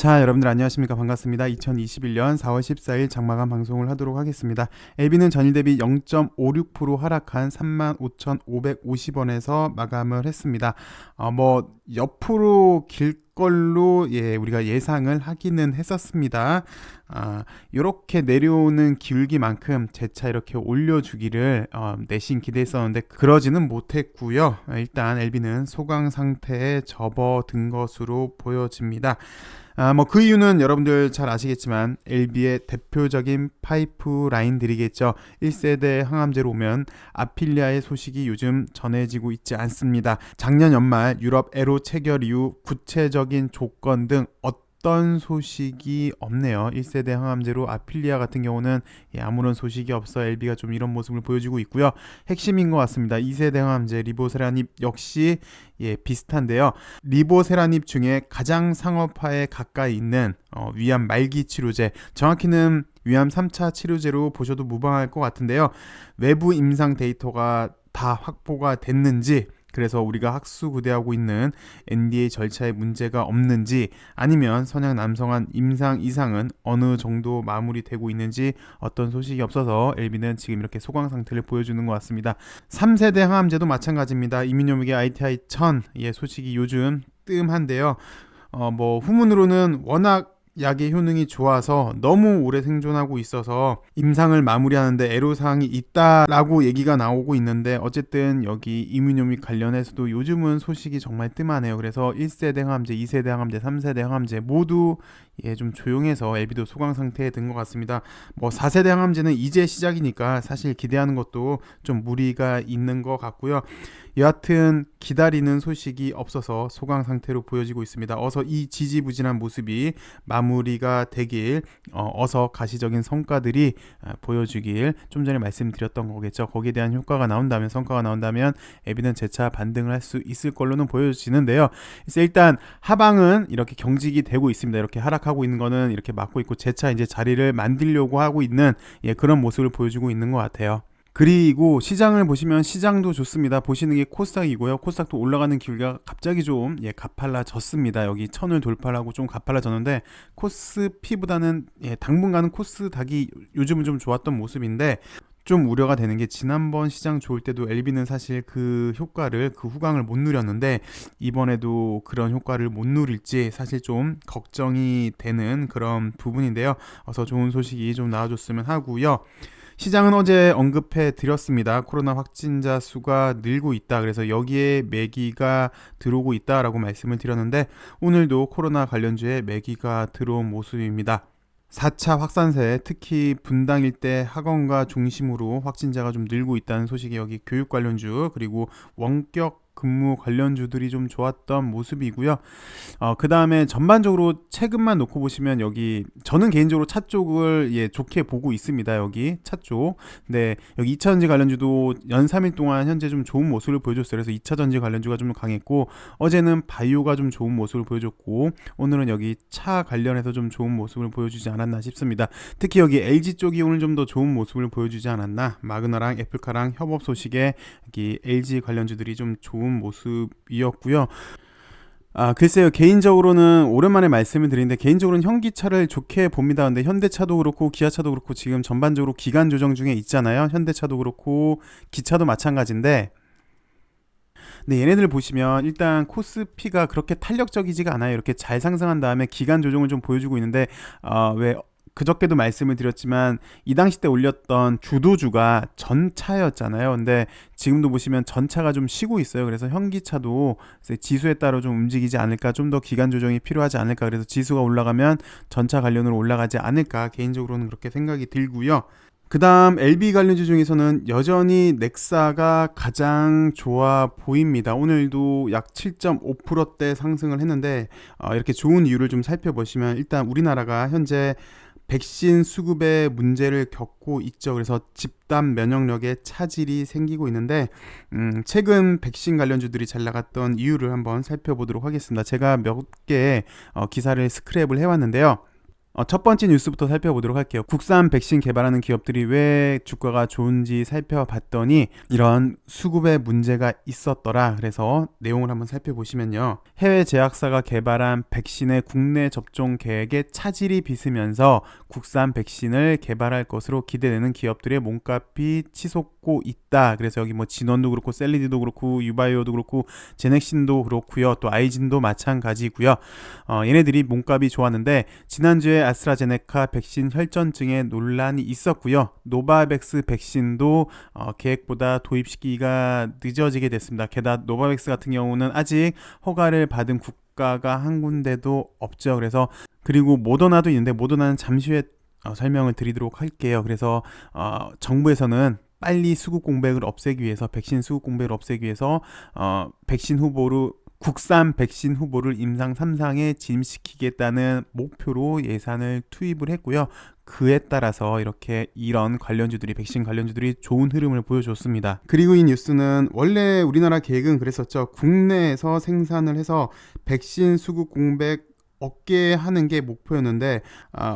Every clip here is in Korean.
자, 여러분들 안녕하십니까? 반갑습니다. 2021년 4월 14일 장마감 방송을 하도록 하겠습니다. LB는 전일 대비 0.56% 하락한 35,550원에서 마감을 했습니다. 옆으로 길 걸로 우리가 예상을 하기는 했었습니다. 이렇게 내려오는 기울기만큼 재차 이렇게 올려주기를 내심 기대했었는데 그러지는 못했고요. 일단 LB는 소강 상태에 접어든 것으로 보여집니다. 그 이유는 여러분들 잘 아시겠지만 LB의 대표적인 파이프라인들이겠죠. 1세대 항암제로 오면 아필리아의 소식이 요즘 전해지고 있지 않습니다. 작년 연말 유럽 에로 체결 이후 구체적인 조건 등 어떤 소식이 없네요. 1세대 항암제로 아필리아 같은 경우는 아무런 소식이 없어 LB가 좀 이런 모습을 보여주고 있고요. 핵심인 것 같습니다. 2세대 항암제 리보세라닙 역시 비슷한데요. 리보세라닙 중에 가장 상업화에 가까이 있는 위암 말기 치료제, 정확히는 위암 3차 치료제로 보셔도 무방할 것 같은데요. 외부 임상 데이터가 다 확보가 됐는지, 그래서 우리가 학수고대하고 있는 NDA 절차에 문제가 없는지, 아니면 선양 남성한 임상 이상은 어느 정도 마무리되고 있는지 어떤 소식이 없어서 LB는 지금 이렇게 소강 상태를 보여주는 것 같습니다. 3세대 항암제도 마찬가지입니다. 이민요목의 ITI 1000 소식이 요즘 뜸한데요. 후문으로는 워낙 약의 효능이 좋아서 너무 오래 생존하고 있어서 임상을 마무리하는데 애로사항이 있다라고 얘기가 나오고 있는데, 어쨌든 여기 이뮤노믹 관련해서도 요즘은 소식이 정말 뜸하네요. 그래서 1세대 항암제, 2세대 항암제, 3세대 항암제 모두 좀 조용해서 LB도 소강 상태에 든 것 같습니다. 4세대 항암제는 이제 시작이니까 사실 기대하는 것도 좀 무리가 있는 것 같고요. 여하튼 기다리는 소식이 없어서 소강 상태로 보여지고 있습니다. 어서 이 지지부진한 모습이 마무리가 되길, 어서 가시적인 성과들이 보여주길 좀 전에 말씀드렸던 거겠죠. 거기에 대한 효과가 나온다면, 성과가 나온다면 LB는 재차 반등을 할 수 있을 걸로는 보여지는데요. 그래서 일단 하방은 이렇게 경직이 되고 있습니다. 이렇게 하락하고 있는 거는 이렇게 막고 있고 재차 이제 자리를 만들려고 하고 있는 그런 모습을 보여주고 있는 것 같아요. 그리고 시장을 보시면 시장도 좋습니다. 보시는 게 코스닥이고요. 코스닥도 올라가는 기울기가 갑자기 좀 가팔라졌습니다. 여기 1000을 돌파하고 좀 가팔라졌는데, 코스피보다는 당분간은 코스닥이 요즘은 좀 좋았던 모습인데, 좀 우려가 되는 게 지난번 시장 좋을 때도 LB는 사실 그 효과를, 그 후광을 못 누렸는데 이번에도 그런 효과를 못 누릴지 사실 좀 걱정이 되는 그런 부분인데요. 어서 좋은 소식이 좀 나와줬으면 하고요. 시장은 어제 언급해 드렸습니다. 코로나 확진자 수가 늘고 있다. 그래서 여기에 매기가 들어오고 있다라고 말씀을 드렸는데, 오늘도 코로나 관련주에 매기가 들어온 모습입니다. 4차 확산세, 특히 분당 일대 학원가 중심으로 확진자가 좀 늘고 있다는 소식이 여기 교육 관련주, 그리고 원격 근무 관련주들이 좀 좋았던 모습이고요. 그 다음에 전반적으로 최근만 놓고 보시면 여기 저는 개인적으로 차 쪽을 좋게 보고 있습니다. 여기 차 쪽. 근데 여기 2차전지 관련주도 연 3일 동안 현재 좀 좋은 모습을 보여줬어요. 그래서 2차전지 관련주가 좀 강했고, 어제는 바이오가 좀 좋은 모습을 보여줬고, 오늘은 여기 차 관련해서 좀 좋은 모습을 보여주지 않았나 싶습니다. 특히 여기 LG 쪽이 오늘 좀 더 좋은 모습을 보여주지 않았나. 마그나랑 애플카랑 협업 소식에 여기 LG 관련주들이 좀 좋은 모습이었고요. 글쎄요, 개인적으로는 오랜만에 말씀을 드리는데 개인적으로는 현기차를 좋게 봅니다. 근데 현대차도 그렇고 기아차도 그렇고 지금 전반적으로 기간 조정 중에 있잖아요. 현대차도 그렇고 기차도 마찬가지인데, 근데 얘네들 보시면 일단 코스피가 그렇게 탄력적이지가 않아요. 이렇게 잘 상승한 다음에 기간 조정을 좀 보여주고 있는데, 왜 그저께도 말씀을 드렸지만 이 당시 때 올렸던 주도주가 전차였잖아요. 근데 지금도 보시면 전차가 좀 쉬고 있어요. 그래서 현기차도 지수에 따라 좀 움직이지 않을까, 좀 더 기간 조정이 필요하지 않을까, 그래서 지수가 올라가면 전차 관련으로 올라가지 않을까, 개인적으로는 그렇게 생각이 들고요. 그 다음 LB 관련주 중에서는 여전히 넥사가 가장 좋아 보입니다. 오늘도 약 7.5%대 상승을 했는데, 이렇게 좋은 이유를 좀 살펴보시면, 일단 우리나라가 현재 백신 수급에 문제를 겪고 있죠. 그래서 집단 면역력에 차질이 생기고 있는데, 최근 백신 관련주들이 잘 나갔던 이유를 한번 살펴보도록 하겠습니다. 제가 몇 개의 기사를 스크랩을 해왔는데요. 첫 번째 뉴스부터 살펴보도록 할게요. 국산 백신 개발하는 기업들이 왜 주가가 좋은지 살펴봤더니 이런 수급에 문제가 있었더라. 그래서 내용을 한번 살펴보시면요. 해외 제약사가 개발한 백신의 국내 접종 계획에 차질이 빚으면서 국산 백신을 개발할 것으로 기대되는 기업들의 몸값이 치솟고 있다. 그래서 여기 뭐 진원도 그렇고 셀리디도 그렇고 유바이오도 그렇고 제넥신도 그렇고요. 또 아이진도 마찬가지고요. 얘네들이 몸값이 좋았는데 지난주에 아스트라제네카 백신 혈전증에 논란이 있었고요. 노바백스 백신도 계획보다 도입 시기가 늦어지게 됐습니다. 게다가 노바백스 같은 경우는 아직 허가를 받은 국가가 한 군데도 없죠. 그래서 그리고 모더나도 있는데 모더나는 잠시 후에 설명을 드리도록 할게요. 그래서 정부에서는 빨리 수급 공백을 없애기 위해서 백신 수급 공백을 없애기 위해서 백신 후보로 국산 백신 후보를 임상 3상에 진입시키겠다는 목표로 예산을 투입을 했고요. 그에 따라서 이렇게 이런 관련주들이 백신 관련주들이 좋은 흐름을 보여줬습니다. 그리고 이 뉴스는 원래 우리나라 계획은 그랬었죠. 국내에서 생산을 해서 백신 수급 공백 없게 하는 게 목표였는데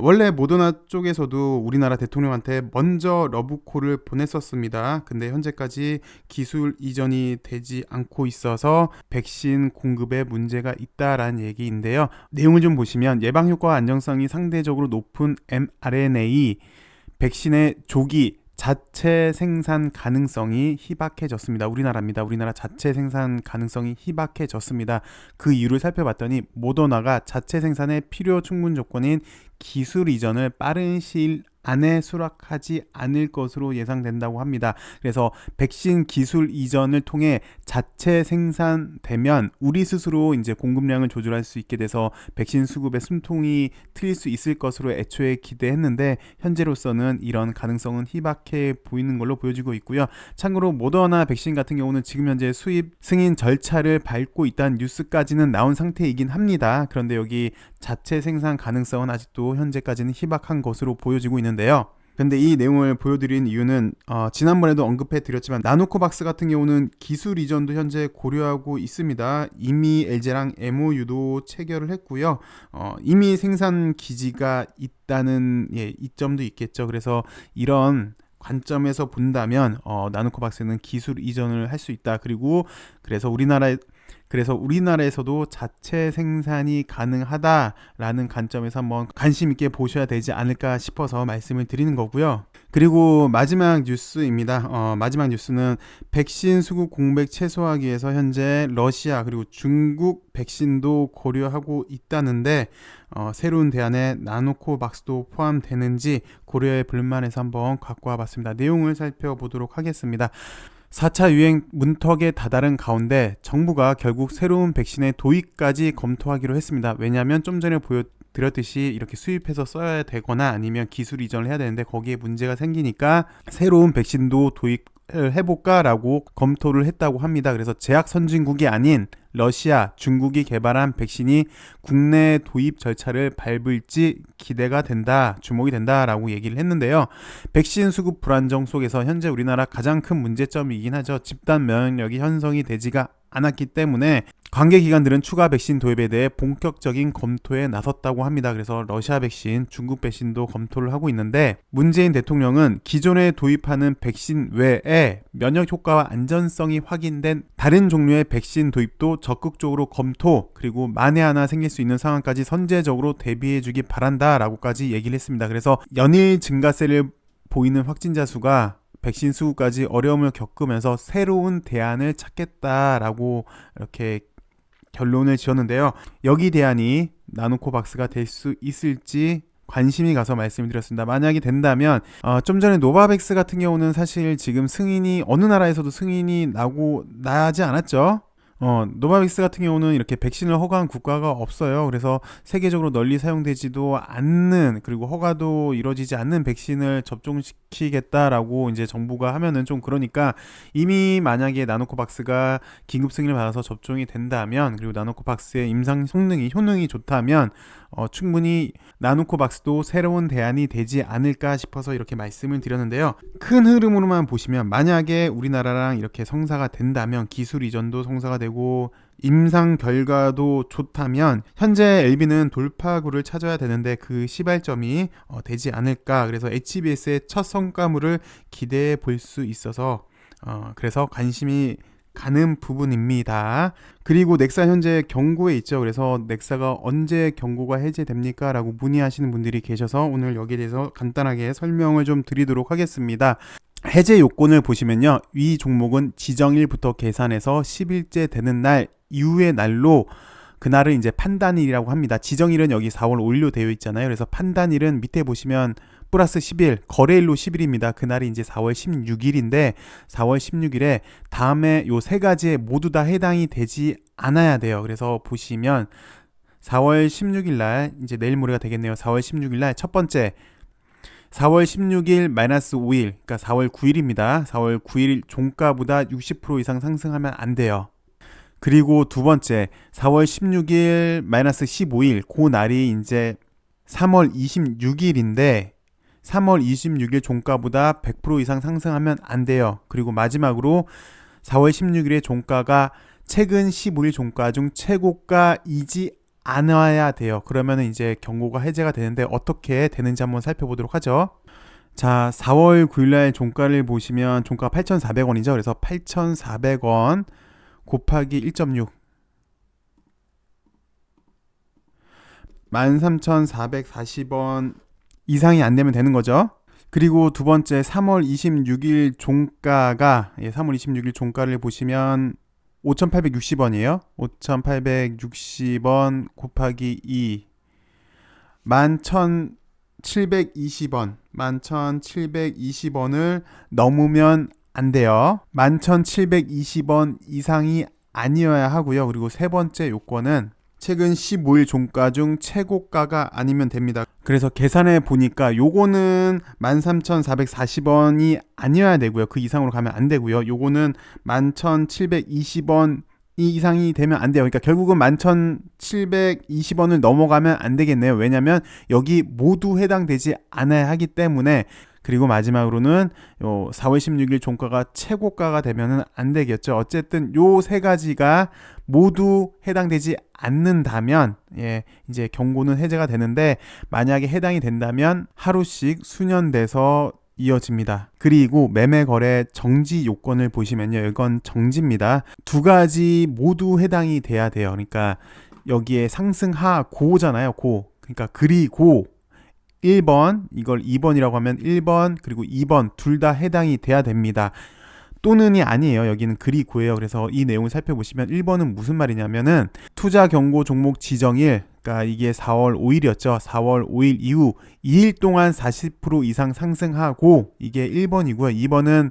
원래 모더나 쪽에서도 우리나라 대통령한테 먼저 러브콜을 보냈었습니다. 근데 현재까지 기술 이전이 되지 않고 있어서 백신 공급에 문제가 있다라는 얘기인데요. 내용을 좀 보시면 예방 효과와 안정성이 상대적으로 높은 mRNA 백신의 조기 자체 생산 가능성이 희박해졌습니다. 우리나라입니다. 우리나라 자체 생산 가능성이 희박해졌습니다. 그 이유를 살펴봤더니 모더나가 자체 생산에 필요 충분 조건인 기술 이전을 빠른 시일 안에 수락하지 않을 것으로 예상된다고 합니다. 그래서 백신 기술 이전을 통해 자체 생산되면 우리 스스로 이제 공급량을 조절할 수 있게 돼서 백신 수급의 숨통이 트일 수 있을 것으로 애초에 기대했는데 현재로서는 이런 가능성은 희박해 보이는 걸로 보여지고 있고요. 참고로 모더나 백신 같은 경우는 지금 현재 수입 승인 절차를 밟고 있다는 뉴스까지는 나온 상태이긴 합니다. 그런데 여기 자체 생산 가능성은 아직도 현재까지는 희박한 것으로 보여지고 있는데요. 근데 이 내용을 보여드린 이유는 지난번에도 언급해 드렸지만 나노코박스 같은 경우는 기술 이전도 현재 고려하고 있습니다. 이미 LG랑 MOU도 체결을 했고요. 이미 생산 기지가 있다는 이점도 있겠죠. 그래서 이런 관점에서 본다면 나노코박스는 기술 이전을 할 수 있다. 그래서 우리나라에서도 자체 생산이 가능하다라는 관점에서 한번 관심 있게 보셔야 되지 않을까 싶어서 말씀을 드리는 거고요. 그리고 마지막 뉴스입니다. 마지막 뉴스는 백신 수급 공백 최소화하기 위해서 현재 러시아 그리고 중국 백신도 고려하고 있다는데 새로운 대안에 나노코박스도 포함되는지 고려해 볼 만해서 한번 갖고 와봤습니다. 내용을 살펴보도록 하겠습니다. 4차 유행 문턱에 다다른 가운데 정부가 결국 새로운 백신의 도입까지 검토하기로 했습니다. 왜냐하면 좀 전에 보여드렸듯이 이렇게 수입해서 써야 되거나 아니면 기술 이전을 해야 되는데 거기에 문제가 생기니까 새로운 백신도 도입을 해볼까라고 검토를 했다고 합니다. 그래서 제약 선진국이 아닌 러시아, 중국이 개발한 백신이 국내 도입 절차를 밟을지 기대가 된다, 주목이 된다라고 얘기를 했는데요. 백신 수급 불안정 속에서 현재 우리나라 가장 큰 문제점이긴 하죠. 집단 면역력이 형성이 되지가 않았기 때문에 관계 기관들은 추가 백신 도입에 대해 본격적인 검토에 나섰다고 합니다. 그래서 러시아 백신, 중국 백신도 검토를 하고 있는데 문재인 대통령은 기존에 도입하는 백신 외에 면역 효과와 안전성이 확인된 다른 종류의 백신 도입도 적극적으로 검토, 그리고 만에 하나 생길 수 있는 상황까지 선제적으로 대비해주기 바란다라고까지 얘기를 했습니다. 그래서 연일 증가세를 보이는 확진자 수가 백신 수급까지 어려움을 겪으면서 새로운 대안을 찾겠다라고 이렇게 결론을 지었는데요. 여기 대안이 나노코박스가 될 수 있을지 관심이 가서 말씀을 드렸습니다. 만약에 된다면 좀 전에 노바백스 같은 경우는 사실 지금 승인이 어느 나라에서도 승인이 나지 않았죠. 노바백스 같은 경우는 이렇게 백신을 허가한 국가가 없어요. 그래서 세계적으로 널리 사용되지도 않는, 그리고 허가도 이루어지지 않는 백신을 접종시키겠다라고 이제 정부가 하면은 좀 그러니까 이미 만약에 나노코박스가 긴급 승인을 받아서 접종이 된다면, 그리고 나노코박스의 임상 효능이 좋다면 충분히 나노코박스도 새로운 대안이 되지 않을까 싶어서 이렇게 말씀을 드렸는데요. 큰 흐름으로만 보시면 만약에 우리나라랑 이렇게 성사가 된다면 기술 이전도 성사가 되고 되고 임상 결과도 좋다면 현재 LB는 돌파구를 찾아야 되는데 그 시발점이 되지 않을까. 그래서 HBS의 첫 성과물을 기대해 볼 수 있어서 그래서 관심이 가는 부분입니다. 그리고 넥사 현재 경고에 있죠. 그래서 넥사가 언제 경고가 해제됩니까? 라고 문의하시는 분들이 계셔서 오늘 여기에 대해서 간단하게 설명을 좀 드리도록 하겠습니다. 해제 요건을 보시면요. 위 종목은 지정일부터 계산해서 10일째 되는 날 이후의 날로 그날을 이제 판단일이라고 합니다. 지정일은 여기 4월 5일로 되어 있잖아요. 그래서 판단일은 밑에 보시면 플러스 10일, 거래일로 10일입니다. 그날이 이제 4월 16일인데 4월 16일에 다음에 요 세 가지에 모두 다 해당이 되지 않아야 돼요. 그래서 보시면 4월 16일 날 이제 내일 모레가 되겠네요. 4월 16일 날 첫 번째 4월 16일 마이너스 5일, 그러니까 4월 9일입니다. 4월 9일 종가보다 60% 이상 상승하면 안 돼요. 그리고 두 번째 4월 16일 마이너스 15일, 그 날이 이제 3월 26일인데 3월 26일 종가보다 100% 이상 상승하면 안 돼요. 그리고 마지막으로 4월 16일의 종가가 최근 15일 종가 중 최고가이지 않아야 돼요. 그러면 이제 경고가 해제가 되는데 어떻게 되는지 한번 살펴보도록 하죠. 자, 4월 9일날 종가를 보시면 종가가 8,400원이죠. 그래서 8,400원 곱하기 1.6 13,440원 이상이 안 되면 되는 거죠. 그리고 두 번째 3월 26일 종가가 3월 26일 종가를 보시면 5,860원이에요. 5,860원 곱하기 2 11,720원 11,720원을 넘으면 안 돼요. 11,720원 이상이 아니어야 하고요. 그리고 세 번째 요건은 최근 15일 종가 중 최고가가 아니면 됩니다. 그래서 계산해 보니까 요거는 13,440원이 아니어야 되고요. 그 이상으로 가면 안 되고요. 요거는 11,720원 이상이 되면 안 돼요. 그러니까 결국은 11,720원을 넘어가면 안 되겠네요. 왜냐면 여기 모두 해당되지 않아야 하기 때문에. 그리고 마지막으로는 요 4월 16일 종가가 최고가가 되면은 안 되겠죠. 어쨌든 요 세 가지가 모두 해당되지 않는다면 이제 경고는 해제가 되는데, 만약에 해당이 된다면 하루씩 수년돼서 이어집니다. 그리고 매매 거래 정지 요건을 보시면요. 이건 정지입니다. 두 가지 모두 해당이 돼야 돼요. 그러니까 여기에 상승하 고잖아요. 고. 그러니까 그리고 1번, 이걸 2번이라고 하면 1번 그리고 2번 둘 다 해당이 돼야 됩니다. 또는이 아니에요. 여기는 그리고예요. 그래서 이 내용을 살펴보시면 1번은 무슨 말이냐면은 투자 경고 종목 지정일, 그러니까 이게 4월 5일이었죠. 4월 5일 이후 2일 동안 40% 이상 상승하고, 이게 1번이고요. 2번은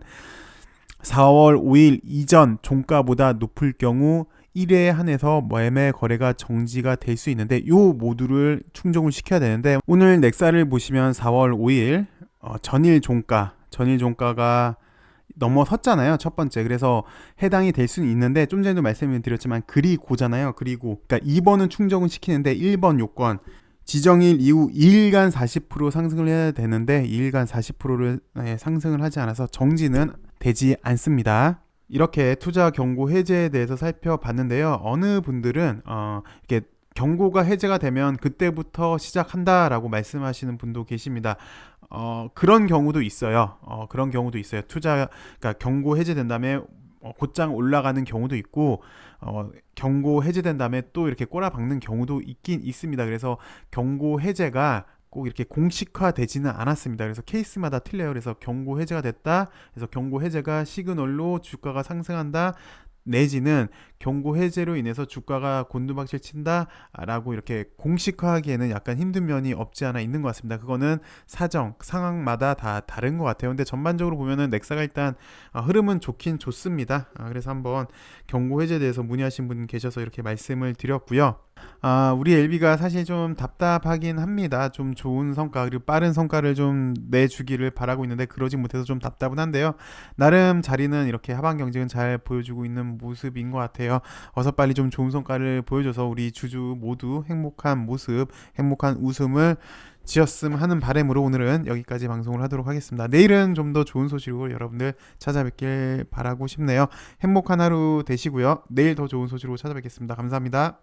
4월 5일 이전 종가보다 높을 경우 1회에 한해서 매매 거래가 정지가 될 수 있는데, 요 모두를 충족을 시켜야 되는데, 오늘 넥사를 보시면 4월 5일 전일 종가가 넘어섰잖아요. 첫 번째. 그래서 해당이 될 수는 있는데, 좀 전에도 말씀을 드렸지만 그리고잖아요. 그리고 그러니까 2번은 충족은 시키는데 1번 요건 지정일 이후 2일간 40% 상승을 해야 되는데 2일간 40%를 상승을 하지 않아서 정지는 되지 않습니다. 이렇게 투자 경고 해제에 대해서 살펴봤는데요. 어느 분들은 이렇게 경고가 해제가 되면 그때부터 시작한다라고 말씀하시는 분도 계십니다. 그런 경우도 있어요. 그런 경우도 있어요. 그러니까 경고 해제된 다음에 곧장 올라가는 경우도 있고, 경고 해제된 다음에 또 이렇게 꼬라박는 경우도 있긴 있습니다. 그래서 경고 해제가 꼭 이렇게 공식화되지는 않았습니다. 그래서 케이스마다 틀려요. 그래서 경고 해제가 됐다, 그래서 경고 해제가 시그널로 주가가 상승한다, 내지는 경고 해제로 인해서 주가가 곤두박질 친다 라고 이렇게 공식화하기에는 약간 힘든 면이 없지 않아 있는 것 같습니다. 그거는 상황마다 다 다른 것 같아요. 근데 전반적으로 보면은 넥사가 일단 흐름은 좋긴 좋습니다. 그래서 한번 경고 해제에 대해서 문의하신 분 계셔서 이렇게 말씀을 드렸고요. 우리 LB가 사실 좀 답답하긴 합니다. 좀 좋은 성과 그리고 빠른 성과를 좀 내주기를 바라고 있는데 그러지 못해서 좀 답답은 한데요. 나름 자리는 이렇게 하방 경쟁은 잘 보여주고 있는 모습인 것 같아요. 어서 빨리 좀 좋은 성과를 보여줘서 우리 주주 모두 행복한 모습, 행복한 웃음을 지었음 하는 바람으로 오늘은 여기까지 방송을 하도록 하겠습니다. 내일은 좀 더 좋은 소식으로 여러분들 찾아뵙길 바라고 싶네요. 행복한 하루 되시고요. 내일 더 좋은 소식으로 찾아뵙겠습니다. 감사합니다.